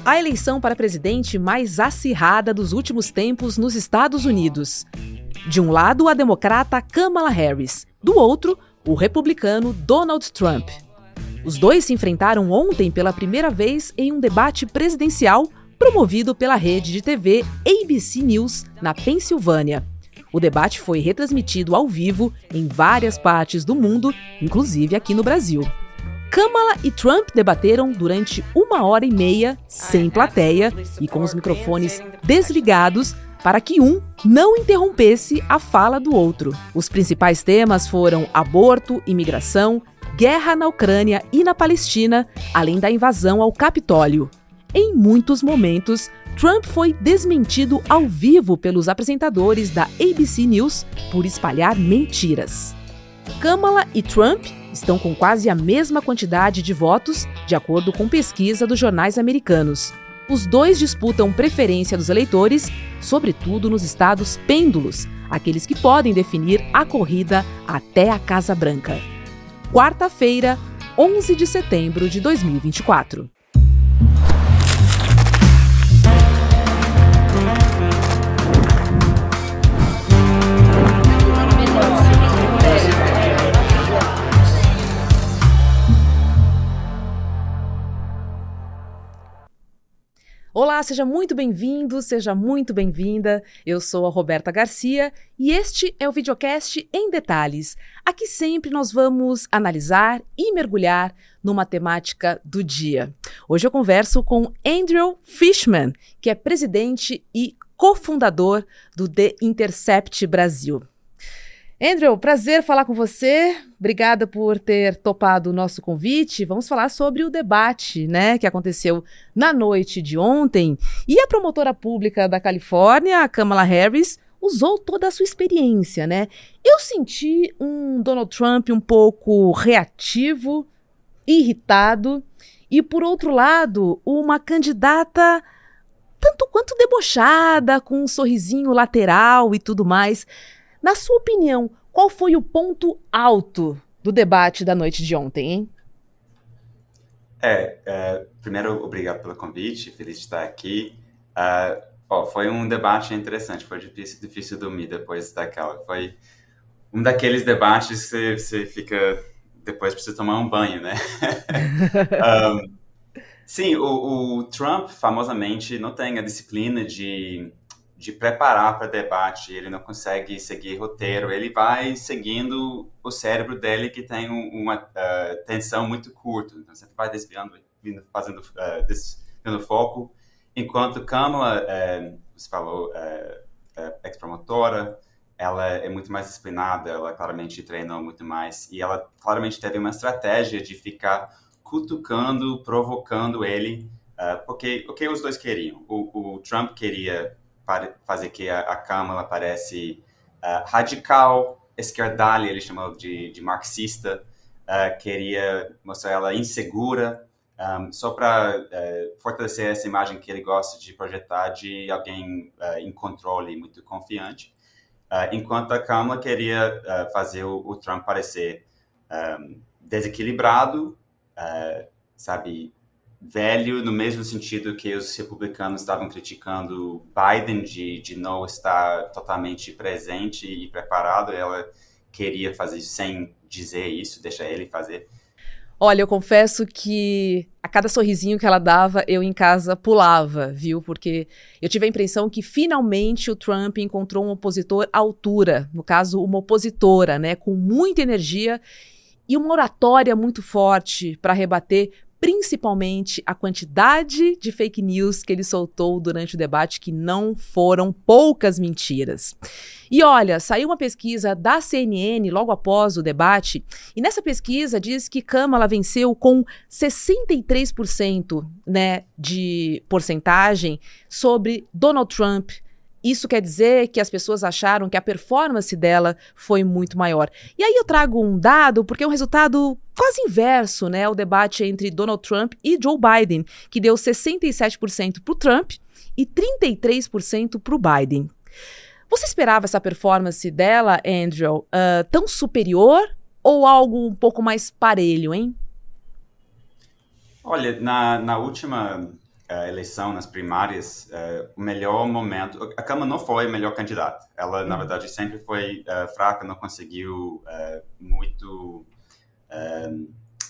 A eleição para presidente mais acirrada dos últimos tempos nos Estados Unidos. De um lado, a democrata Kamala Harris. Do outro, o republicano Donald Trump. Os dois se enfrentaram ontem pela primeira vez em um debate presidencial promovido pela rede de TV ABC News, na Pensilvânia. O debate foi retransmitido ao vivo em várias partes do mundo, inclusive aqui no Brasil. Kamala e Trump debateram durante 1h30, sem plateia e com os microfones desligados, para que um não interrompesse a fala do outro. Os principais temas foram aborto, imigração, guerra na Ucrânia e na Palestina, além da invasão ao Capitólio. Em muitos momentos, Trump foi desmentido ao vivo pelos apresentadores da ABC News por espalhar mentiras. Kamala e Trump estão com quase a mesma quantidade de votos, de acordo com pesquisa dos jornais americanos. Os dois disputam preferência dos eleitores, sobretudo nos estados pêndulos, aqueles que podem definir a corrida até a Casa Branca. Quarta-feira, 11 de setembro de 2024. Olá, seja muito bem-vindo, seja muito bem-vinda. Eu sou a Roberta Garcia e este é o videocast em detalhes. Aqui sempre nós vamos analisar e mergulhar numa temática do dia. Hoje eu converso com Andrew Fishman, que é presidente e cofundador do The Intercept Brasil. Andrew, prazer falar com você. Obrigada por ter topado o nosso convite. Vamos falar sobre o debate, que aconteceu na noite de ontem. E a promotora pública da Califórnia, a Kamala Harris, usou toda a sua experiência, Eu senti um Donald Trump um pouco reativo, irritado, e, por outro lado, uma candidata tanto quanto debochada, com um sorrisinho lateral e tudo mais. Na sua opinião, qual foi o ponto alto do debate da noite de ontem, hein? Primeiro, obrigado pelo convite, feliz de estar aqui. Foi um debate interessante, foi difícil dormir depois daquela. Foi um daqueles debates que você fica, depois precisa tomar um banho, Sim, o Trump, famosamente, não tem a disciplina de preparar para debate, ele não consegue seguir roteiro, ele vai seguindo o cérebro dele que tem uma tensão muito curta, então você vai desviando, desviando foco, enquanto Kamala, você falou, ex-promotora, ela é muito mais disciplinada, ela claramente treinou muito mais, e ela claramente teve uma estratégia de ficar cutucando, provocando ele, porque o que os dois queriam? O Trump queria fazer que a Kamala parece radical, esquerdalha, ele chamou de marxista, queria mostrar ela insegura, só para fortalecer essa imagem que ele gosta de projetar de alguém em controle, muito confiante, enquanto a Kamala queria fazer o Trump parecer desequilibrado, velho, no mesmo sentido que os republicanos estavam criticando Biden de não estar totalmente presente e preparado. Ela queria fazer sem dizer isso, deixar ele fazer. Olha, eu confesso que a cada sorrisinho que ela dava, eu em casa pulava, viu? Porque eu tive a impressão que finalmente o Trump encontrou um opositor à altura, no caso, uma opositora, com muita energia e uma oratória muito forte para rebater principalmente a quantidade de fake news que ele soltou durante o debate, que não foram poucas mentiras. E olha, saiu uma pesquisa da CNN logo após o debate, e nessa pesquisa diz que Kamala venceu com 63%, de porcentagem sobre Donald Trump. Isso quer dizer que as pessoas acharam que a performance dela foi muito maior. E aí eu trago um dado, porque é um resultado quase inverso, o debate entre Donald Trump e Joe Biden, que deu 67% para o Trump e 33% para o Biden. Você esperava essa performance dela, Andrew, tão superior ou algo um pouco mais parelho, hein? Olha, na última eleição, nas primárias, o melhor momento... A Câmara não foi o melhor candidato. Ela, na Uhum. verdade, sempre foi fraca, não conseguiu muito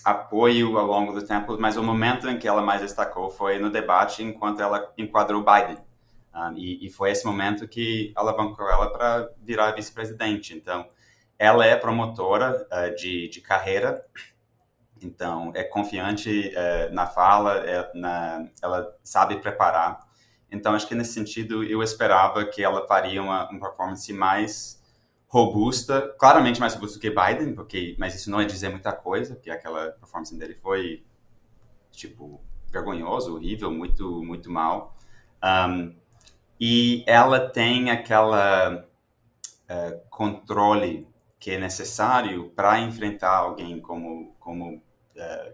apoio ao longo do tempo, mas o momento em que ela mais destacou foi no debate, enquanto ela enquadrou Biden. E foi esse momento que alavancou ela para virar vice-presidente. Então, ela é promotora de carreira, então é confiante na fala, ela sabe preparar. Então, acho que nesse sentido, eu esperava que ela faria uma performance mais robusta, claramente mais robusta do que Biden, mas isso não é dizer muita coisa, porque aquela performance dele foi, tipo, vergonhoso, horrível, muito, muito mal. Um, e ela tem aquela controle que é necessário para enfrentar alguém como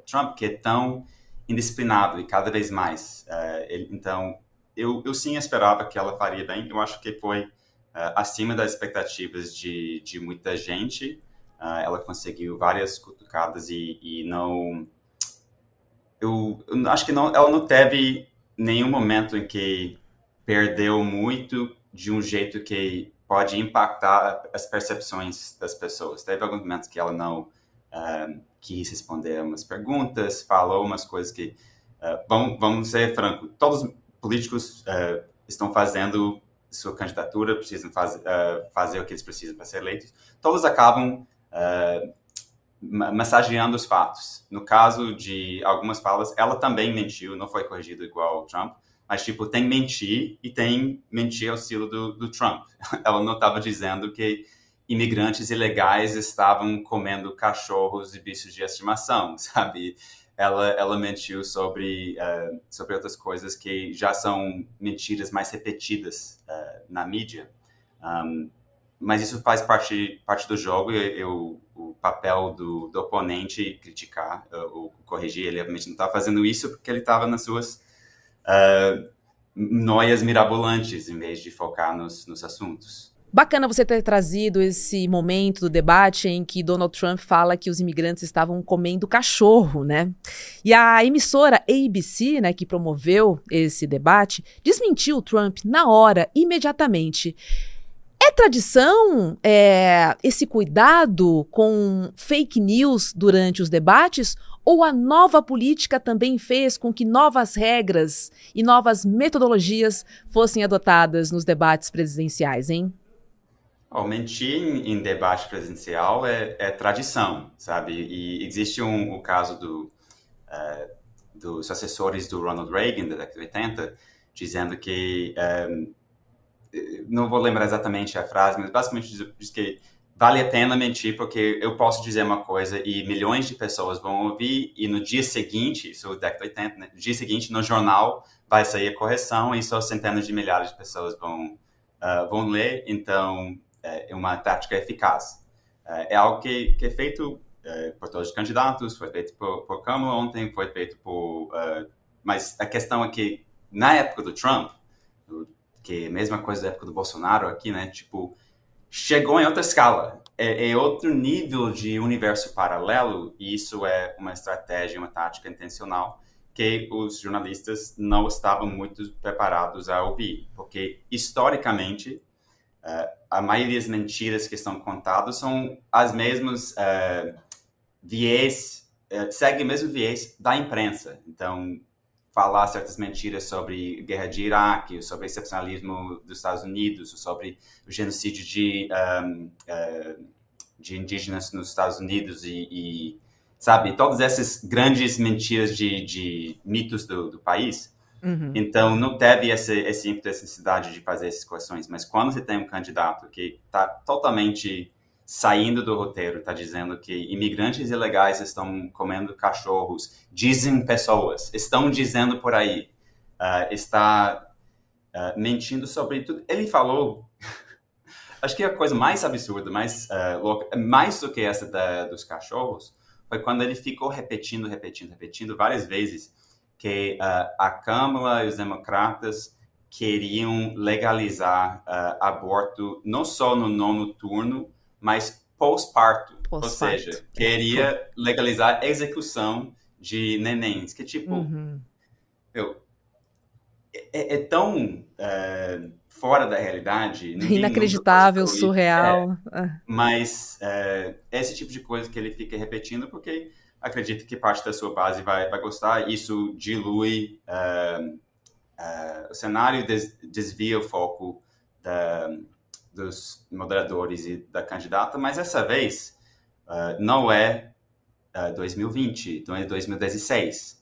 Trump, que é tão indisciplinado e cada vez mais. Então, eu sim esperava que ela faria bem. Eu acho que foi acima das expectativas de muita gente. Ela conseguiu várias cutucadas e não... Eu acho que não, ela não teve nenhum momento em que perdeu muito de um jeito que pode impactar as percepções das pessoas. Teve alguns momentos que ela não quis responder umas perguntas, falou umas coisas que, vamos ser franco, todos os políticos estão fazendo sua candidatura, precisam fazer o que eles precisam para ser eleitos. Todos acabam massageando os fatos. No caso de algumas falas, ela também mentiu, não foi corrigido igual o Trump, mas, tipo, tem mentir e tem mentir ao estilo do Trump. Ela não estava dizendo que imigrantes ilegais estavam comendo cachorros e bichos de estimação, sabe? Ela mentiu sobre outras coisas que já são mentiras mais repetidas na mídia. Um, mas isso faz parte do jogo. O papel do oponente criticar ou corrigir, ele obviamente não estava fazendo isso porque ele estava nas suas noias mirabolantes em vez de focar nos assuntos. Bacana você ter trazido esse momento do debate em que Donald Trump fala que os imigrantes estavam comendo cachorro, né? E a emissora ABC, né, que promoveu esse debate, desmentiu o Trump na hora, imediatamente. É tradição esse cuidado com fake news durante os debates? Ou a nova política também fez com que novas regras e novas metodologias fossem adotadas nos debates presidenciais, hein? Mentir em debate presidencial é tradição, sabe? E existe o caso dos assessores do Ronald Reagan, da década de 80, dizendo que não vou lembrar exatamente a frase, mas basicamente diz que vale a pena mentir porque eu posso dizer uma coisa e milhões de pessoas vão ouvir e no dia seguinte, isso é década de 80, né? No dia seguinte no jornal vai sair a correção e só centenas de milhares de pessoas vão ler, então é uma tática eficaz. É algo que é feito por todos os candidatos, foi feito por Kamala ontem, foi feito mas a questão é que na época do Trump, que é a mesma coisa da época do Bolsonaro aqui, né? Tipo, chegou em outra escala. É outro nível de universo paralelo, e isso é uma estratégia, uma tática intencional que os jornalistas não estavam muito preparados a ouvir, porque historicamente a maioria das mentiras que são contadas são as mesmas segue o mesmo viés da imprensa. Então, falar certas mentiras sobre a guerra de Iraque, sobre o excepcionalismo dos Estados Unidos, sobre o genocídio de indígenas nos Estados Unidos sabe, todas essas grandes mentiras de mitos do país. Uhum. Então, não teve essa necessidade de fazer essas correções, mas quando você tem um candidato que está totalmente saindo do roteiro, está dizendo que imigrantes ilegais estão comendo cachorros, dizem pessoas, estão dizendo por aí, está mentindo sobre tudo. Ele falou, acho que a coisa mais absurda, mais louca, mais do que essa dos cachorros, foi quando ele ficou repetindo várias vezes que a Câmara e os democratas queriam legalizar aborto não só no nono turno, mas pós-parto. Ou Pós-parto. seja, queria legalizar a execução de nenéns, que tipo, Uhum. meu, é tão fora da realidade, ninguém nunca Inacreditável, cogitou isso. surreal. Ah, Mas esse tipo de coisa que ele fica repetindo, porque acredito que parte da sua base vai gostar, isso dilui o cenário, desvia o foco da, dos moderadores e da candidata, mas essa vez não é 2020, então é 2016.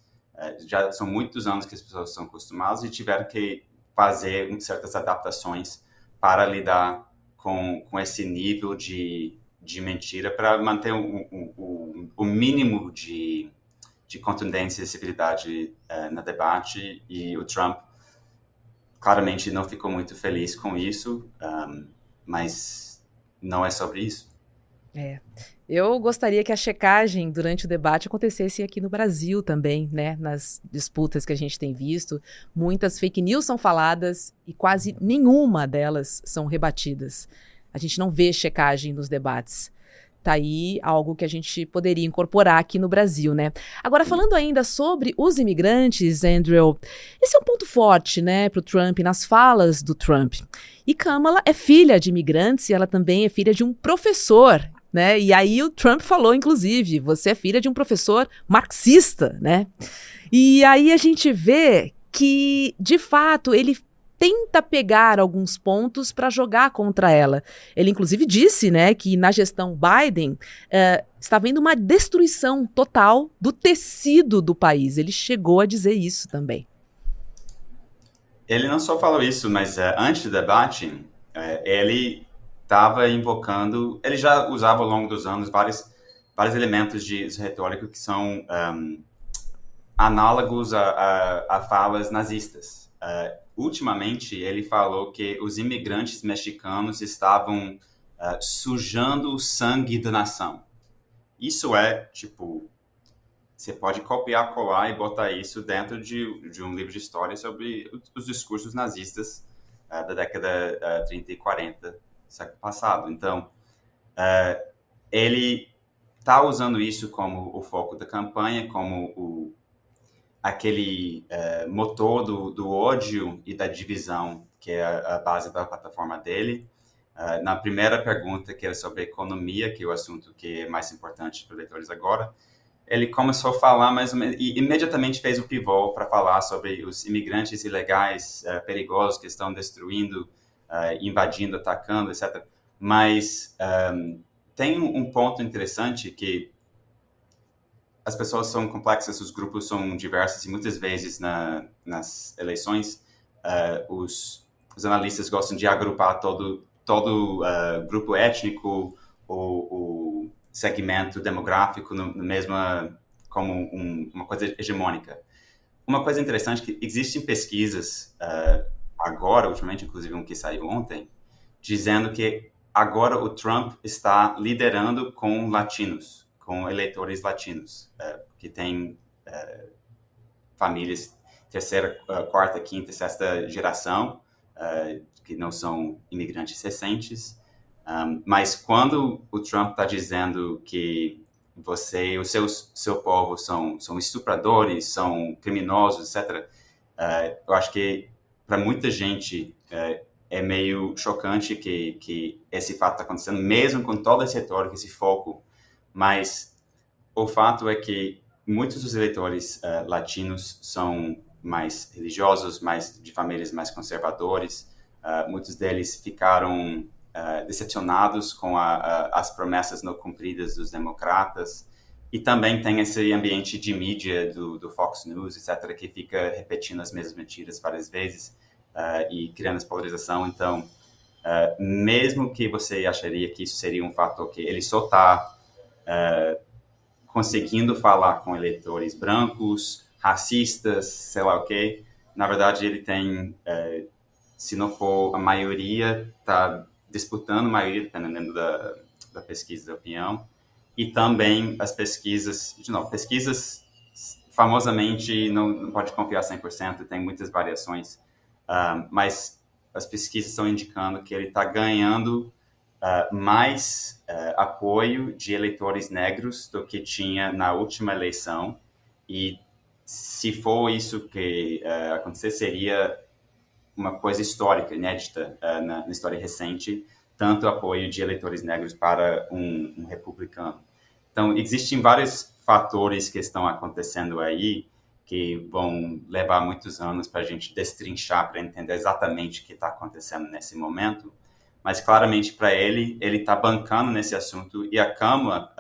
Já são muitos anos que as pessoas são acostumadas e tiveram que fazer certas adaptações para lidar com esse nível de mentira, para manter o mínimo de contundência e civilidade no debate. E o Trump claramente não ficou muito feliz com isso, mas não é sobre isso. é. Eu gostaria que a checagem durante o debate acontecesse aqui no Brasil também, né? Nas disputas que a gente tem visto, muitas fake news são faladas e quase nenhuma delas são rebatidas. A gente não vê checagem nos debates. Tá aí algo que a gente poderia incorporar aqui no Brasil, né? Agora, falando ainda sobre os imigrantes, Andrew, esse é um ponto forte, né, para o Trump, nas falas do Trump. E Kamala é filha de imigrantes e ela também é filha de um professor, né? E aí o Trump falou, inclusive, você é filha de um professor marxista, né? E aí a gente vê que, de fato, ele tenta pegar alguns pontos para jogar contra ela. Ele, inclusive, disse, né, que na gestão Biden está havendo uma destruição total do tecido do país. Ele chegou a dizer isso também. Ele não só falou isso, mas antes do debate, ele estava invocando, ele já usava ao longo dos anos vários elementos de retórica que são análogos a falas nazistas. Ultimamente, ele falou que os imigrantes mexicanos estavam sujando o sangue da nação. Isso é, tipo, você pode copiar, colar e botar isso dentro de um livro de história sobre os discursos nazistas da década 30 e 40 do século passado. Então, ele está usando isso como o foco da campanha, como aquele motor do ódio e da divisão, que é a base da plataforma dele. Na primeira pergunta, que era sobre economia, que é o assunto que é mais importante para os leitores agora, ele começou a falar mais ou menos, e imediatamente fez o pivô para falar sobre os imigrantes ilegais, perigosos, que estão destruindo, invadindo, atacando, etc. Mas tem um ponto interessante que as pessoas são complexas, os grupos são diversos e muitas vezes nas eleições os analistas gostam de agrupar todo grupo étnico ou segmento demográfico no mesma como uma coisa hegemônica. Uma coisa interessante é que existem pesquisas agora, ultimamente, inclusive um que saiu ontem, dizendo que agora o Trump está liderando com latinos, com eleitores latinos, que têm famílias terceira, quarta, quinta, sexta geração, que não são imigrantes recentes. Mas quando o Trump está dizendo que você e o seu povo são estupradores, são criminosos, etc., eu acho que para muita gente é meio chocante que esse fato está acontecendo, mesmo com toda essa retórica, esse foco. Mas o fato é que muitos dos eleitores latinos são mais religiosos, mais de famílias mais conservadores. Muitos deles ficaram decepcionados com as promessas não cumpridas dos democratas. E também tem esse ambiente de mídia do Fox News, etc., que fica repetindo as mesmas mentiras várias vezes e criando essa polarização. Então, mesmo que você acharia que isso seria um fator que ele só está conseguindo falar com eleitores brancos, racistas, sei lá o quê, na verdade ele tem, se não for a maioria, está disputando a maioria, dependendo da pesquisa de opinião, e também as pesquisas, de novo, pesquisas famosamente não pode confiar 100%, tem muitas variações, mas as pesquisas estão indicando que ele está ganhando mais apoio de eleitores negros do que tinha na última eleição, E se for isso que acontecer, seria uma coisa histórica, inédita na história recente, tanto apoio de eleitores negros para um republicano. Então, existem vários fatores que estão acontecendo aí que vão levar muitos anos para a gente destrinchar, para entender exatamente o que está acontecendo nesse momento. Mas, claramente, para ele está bancando nesse assunto e a Câmara,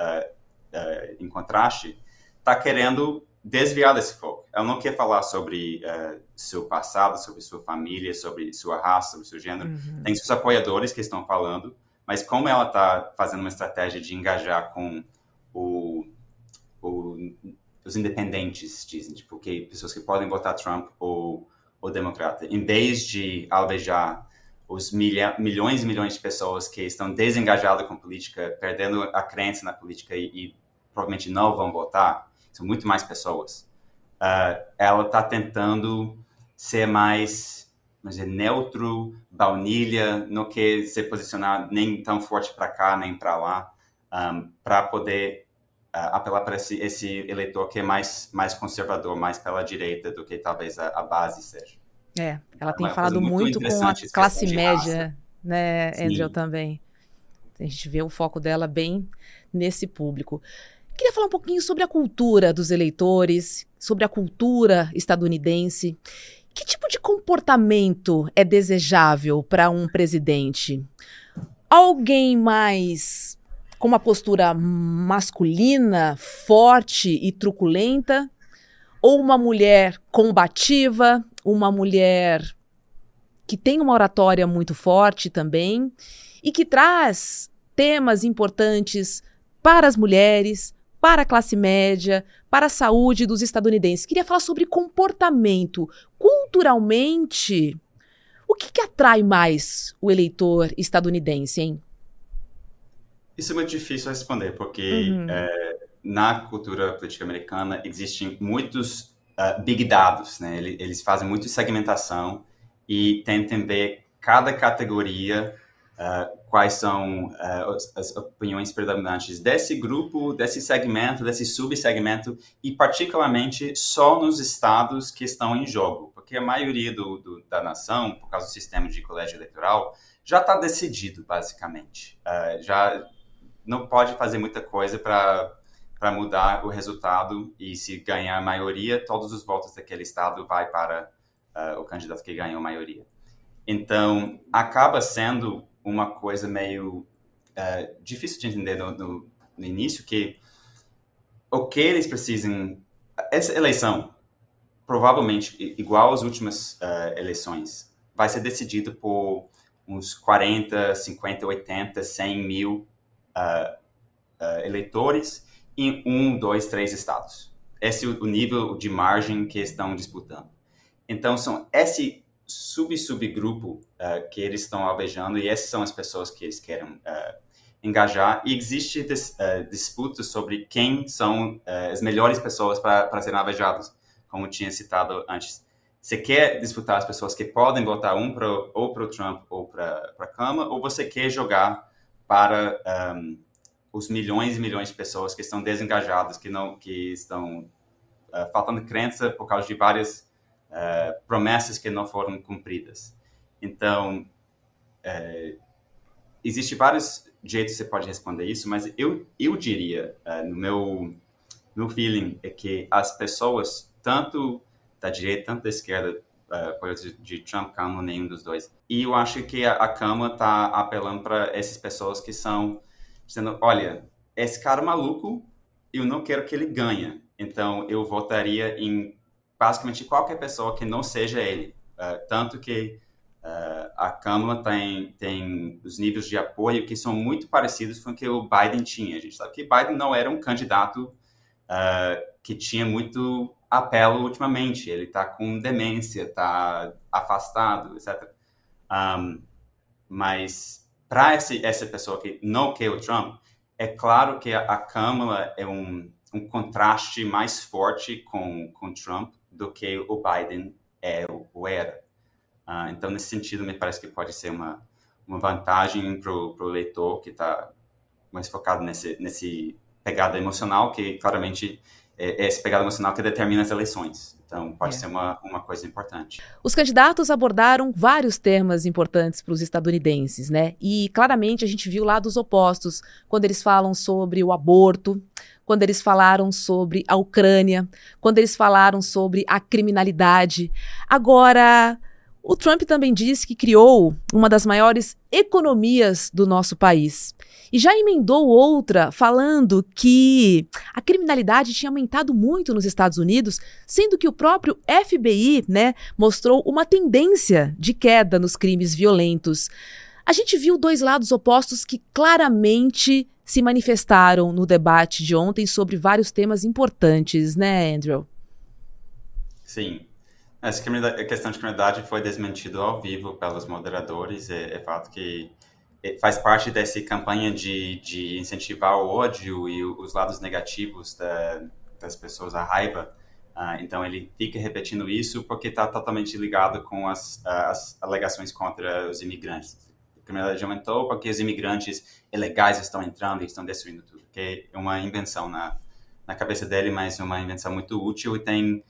em contraste, está querendo desviar desse foco. Ela não quer falar sobre seu passado, sobre sua família, sobre sua raça, sobre seu gênero. Uhum. Tem seus apoiadores que estão falando, mas como ela está fazendo uma estratégia de engajar com os independentes, dizem, tipo, pessoas que podem votar Trump ou democrata, em vez de alvejar os milhões e milhões de pessoas que estão desengajadas com política, perdendo a crença na política e provavelmente não vão votar, são muito mais pessoas. Ela está tentando ser mais, neutro, baunilha, não quer se posicionar nem tão forte para cá, nem para lá, para poder apelar para esse eleitor que é mais conservador, mais pela direita do que talvez a base seja. Ela tem falado muito com a classe média, né, Andrew, também. A gente vê o foco dela bem nesse público. Queria falar um pouquinho sobre a cultura dos eleitores, sobre a cultura estadunidense. Que tipo de comportamento é desejável para um presidente? Alguém mais com uma postura masculina, forte e truculenta? Ou uma mulher combativa, uma mulher que tem uma oratória muito forte também e que traz temas importantes para as mulheres, para a classe média, para a saúde dos estadunidenses. Queria falar sobre comportamento. Culturalmente, o que atrai mais o eleitor estadunidense, hein? Isso é muito difícil responder, porque na cultura política americana existem muitos big dados, né? Eles fazem muita segmentação e tentam ver cada categoria, quais são as opiniões predominantes desse grupo, desse segmento, desse subsegmento, e particularmente só nos estados que estão em jogo, porque a maioria da nação, por causa do sistema de colégio eleitoral, já está decidido, basicamente. Já não pode fazer muita coisa para mudar o resultado, e se ganhar a maioria, todos os votos daquele estado vai para o candidato que ganhou a maioria. Então, acaba sendo uma coisa meio difícil de entender no início, que o que eles precisam... Essa eleição, provavelmente, igual às últimas eleições, vai ser decidida por uns 40, 50, 80, 100 mil eleitores em 1, 2, 3 estados. Esse é o nível de margem que estão disputando. Então, são esse subgrupo que eles estão alvejando, e essas são as pessoas que eles querem engajar. E existe disputas sobre quem são as melhores pessoas para serem alvejadas, como eu tinha citado antes. Você quer disputar as pessoas que podem votar ou para o Trump ou para a Câmara, ou você quer jogar para os milhões e milhões de pessoas que estão desengajadas, que estão faltando crença por causa de várias promessas que não foram cumpridas. Então, existem vários jeitos que você pode responder isso, mas eu diria, no meu feeling, é que as pessoas, tanto da direita, tanto da esquerda, apoiadores de Trump, Câmara, nenhum dos dois. E eu acho que a Câmara está apelando para essas pessoas que são dizendo, olha, esse cara maluco, eu não quero que ele ganhe. Então, eu votaria em basicamente qualquer pessoa que não seja ele. Tanto que a Câmara tem os níveis de apoio que são muito parecidos com o que o Biden tinha. A gente sabe que Biden não era um candidato que tinha muito apelo ultimamente. Ele está com demência, está afastado, etc. Mas para essa pessoa que não quer o Trump, é claro que a Câmara é um contraste mais forte com Trump do que o Biden ou era. Então, nesse sentido, me parece que pode ser uma vantagem para o eleitor que está mais focado nesse pegada emocional, que claramente essa pegada emocional que determina as eleições. Então, pode É. ser uma coisa importante. Os candidatos abordaram vários temas importantes para os estadunidenses, né? E claramente a gente viu lados opostos quando eles falam sobre o aborto, quando eles falaram sobre a Ucrânia, quando eles falaram sobre a criminalidade. Agora, o Trump também disse que criou uma das maiores economias do nosso país. E já emendou outra falando que a criminalidade tinha aumentado muito nos Estados Unidos, sendo que o próprio FBI, né, mostrou uma tendência de queda nos crimes violentos. A gente viu dois lados opostos que claramente se manifestaram no debate de ontem sobre vários temas importantes, né, Andrew? Sim. A questão de criminalidade foi desmentido ao vivo pelos moderadores. É fato que faz parte dessa campanha de incentivar o ódio e os lados negativos das pessoas, a raiva. Então, ele fica repetindo isso porque está totalmente ligado com as alegações contra os imigrantes. A criminalidade aumentou porque os imigrantes ilegais estão entrando e estão destruindo tudo. Que é uma invenção na cabeça dele, mas uma invenção muito útil e tem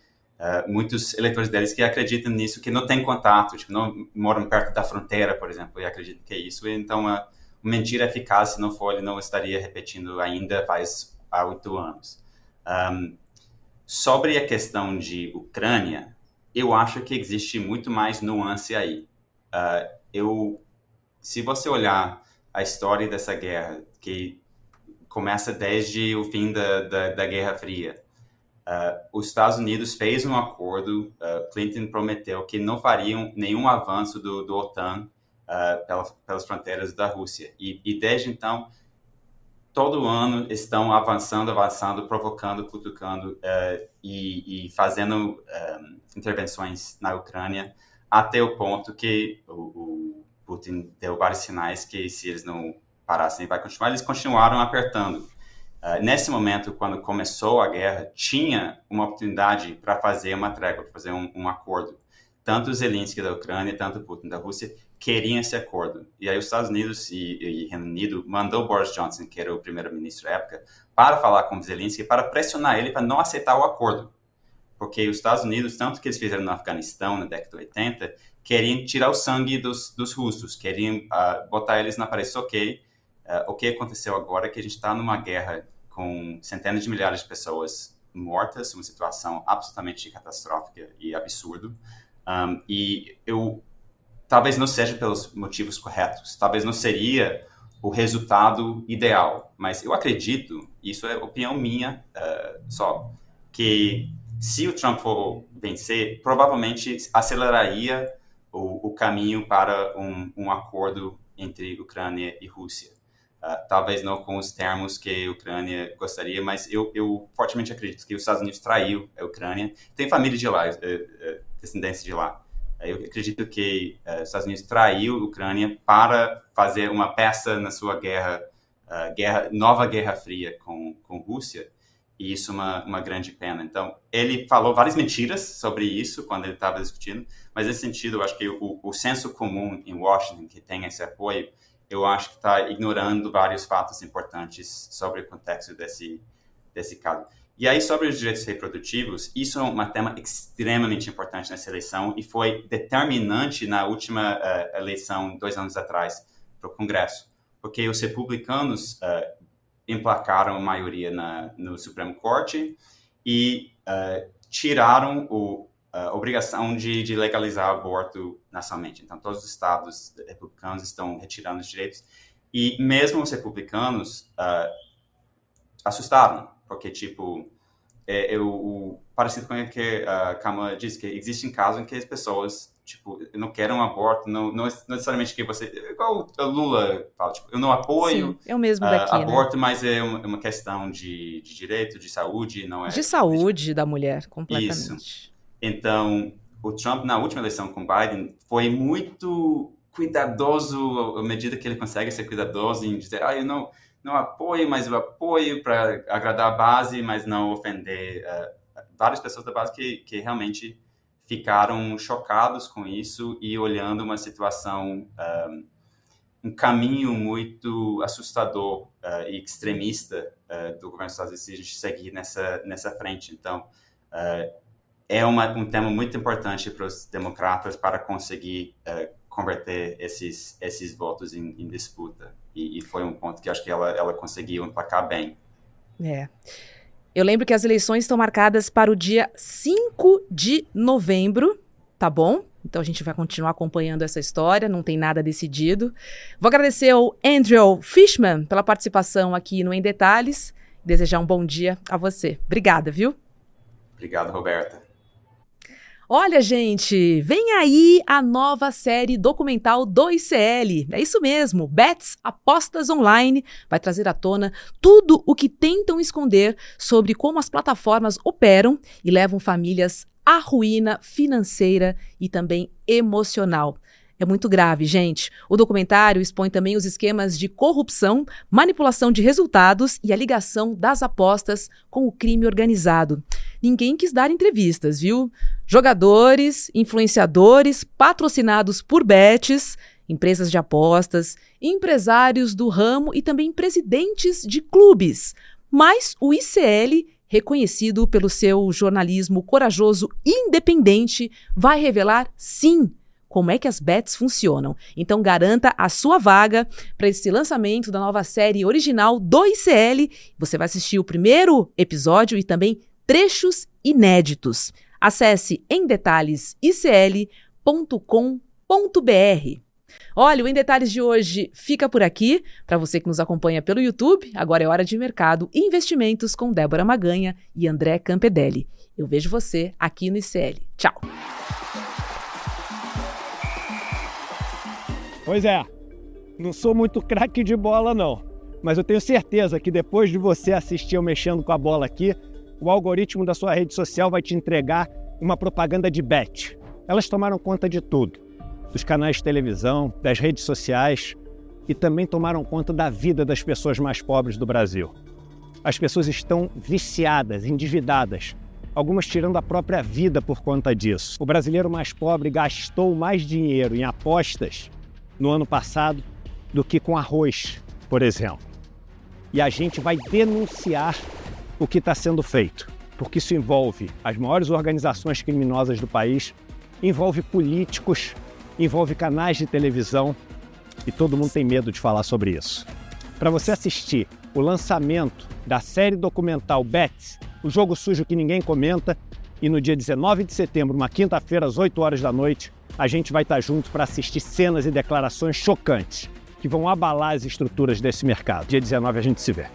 muitos eleitores deles que acreditam nisso, que não têm contato, tipo, não moram perto da fronteira, por exemplo, e acreditam que é isso. Então, uma mentira eficaz, se não for, ele não estaria repetindo ainda há 8 anos. Sobre a questão de Ucrânia, eu acho que existe muito mais nuance aí. Se você olhar a história dessa guerra, que começa desde o fim da Guerra Fria, os Estados Unidos fez um acordo, Clinton prometeu que não fariam nenhum avanço do OTAN pelas fronteiras da Rússia. E desde então, todo ano estão avançando, provocando, cutucando e fazendo intervenções na Ucrânia, até o ponto que o Putin deu vários sinais que se eles não parassem, vai continuar. Eles continuaram apertando. Nesse momento, quando começou a guerra, tinha uma oportunidade para fazer uma trégua, para fazer um acordo. Tanto Zelensky da Ucrânia, tanto Putin da Rússia queriam esse acordo. E aí os Estados Unidos e Reino Unido mandou Boris Johnson, que era o primeiro-ministro da época, para falar com Zelensky, para pressionar ele para não aceitar o acordo. Porque os Estados Unidos, tanto que eles fizeram no Afeganistão, na década de 80, queriam tirar o sangue dos russos, queriam botar eles na parede. Só que o que aconteceu agora é que a gente está numa guerra com centenas de milhares de pessoas mortas, uma situação absolutamente catastrófica e absurda. E talvez não seja pelos motivos corretos, talvez não seria o resultado ideal, mas eu acredito, isso é opinião minha só, que se o Trump for vencer, provavelmente aceleraria o caminho para um acordo entre Ucrânia e Rússia. Talvez não com os termos que a Ucrânia gostaria, mas eu fortemente acredito que os Estados Unidos traiu a Ucrânia. Tem família de lá, descendência de lá. Eu acredito que os Estados Unidos traiu a Ucrânia para fazer uma peça na sua nova Guerra Fria com a Rússia, e isso é uma grande pena. Então, ele falou várias mentiras sobre isso quando ele estava discutindo, mas nesse sentido, eu acho que o senso comum em Washington, que tem esse apoio, eu acho que está ignorando vários fatos importantes sobre o contexto desse caso. E aí, sobre os direitos reprodutivos, isso é um tema extremamente importante nessa eleição e foi determinante na última eleição, 2 anos atrás, para o Congresso. Porque os republicanos emplacaram a maioria no Supremo Corte e tiraram a obrigação de legalizar o aborto nacionalmente. Então, todos os estados republicanos estão retirando os direitos. E mesmo os republicanos assustaram, porque, tipo, parecido com o que a Kamala disse, que existem casos em que as pessoas, tipo, não querem um aborto, não necessariamente que você... Igual o Lula fala, tipo, eu não apoio Sim, é o mesmo daqui, aborto, né? mas é uma questão de direito, de saúde, não é... De saúde da mulher, Isso. completamente. Então, o Trump, na última eleição com Biden, foi muito cuidadoso, à medida que ele consegue ser cuidadoso em dizer, eu não apoio, mas eu apoio para agradar a base, mas não ofender várias pessoas da base que realmente ficaram chocados com isso e olhando uma situação um caminho muito assustador e extremista do governo dos Estados Unidos se a gente seguir nessa frente. Então, é um tema muito importante para os democratas para conseguir converter esses votos em disputa. E foi um ponto que acho que ela conseguiu emplacar bem. Eu lembro que as eleições estão marcadas para o dia 5 de novembro, tá bom? Então a gente vai continuar acompanhando essa história, não tem nada decidido. Vou agradecer ao Andrew Fishman pela participação aqui no Em Detalhes. Desejar um bom dia a você. Obrigada, viu? Obrigado, Roberta. Olha, gente, vem aí a nova série documental do ICL. É isso mesmo, Bets, Apostas Online, vai trazer à tona tudo o que tentam esconder sobre como as plataformas operam e levam famílias à ruína financeira e também emocional. É muito grave, gente. O documentário expõe também os esquemas de corrupção, manipulação de resultados e a ligação das apostas com o crime organizado. Ninguém quis dar entrevistas, viu? Jogadores, influenciadores, patrocinados por bets, empresas de apostas, empresários do ramo e também presidentes de clubes. Mas o ICL, reconhecido pelo seu jornalismo corajoso e independente, vai revelar, sim, como é que as bets funcionam. Então garanta a sua vaga para esse lançamento da nova série original do ICL. Você vai assistir o primeiro episódio e também trechos inéditos. Acesse emdetalhesicl.com.br. Olha, o Em Detalhes de hoje fica por aqui. Para você que nos acompanha pelo YouTube, agora é hora de mercado e investimentos com Débora Maganha e André Campedelli. Eu vejo você aqui no ICL. Tchau! Pois é, não sou muito craque de bola não, mas eu tenho certeza que depois de você assistir eu mexendo com a bola aqui, o algoritmo da sua rede social vai te entregar uma propaganda de bet. Elas tomaram conta de tudo, dos canais de televisão, das redes sociais e também tomaram conta da vida das pessoas mais pobres do Brasil. As pessoas estão viciadas, endividadas, algumas tirando a própria vida por conta disso. O brasileiro mais pobre gastou mais dinheiro em apostas no ano passado do que com arroz, por exemplo. E a gente vai denunciar o que está sendo feito, porque isso envolve as maiores organizações criminosas do país, envolve políticos, envolve canais de televisão e todo mundo tem medo de falar sobre isso. Para você assistir o lançamento da série documental Bets, o jogo sujo que ninguém comenta, e no dia 19 de setembro, uma quinta-feira, às 8 horas da noite, a gente vai estar junto para assistir cenas e declarações chocantes que vão abalar as estruturas desse mercado. Dia 19 a gente se vê.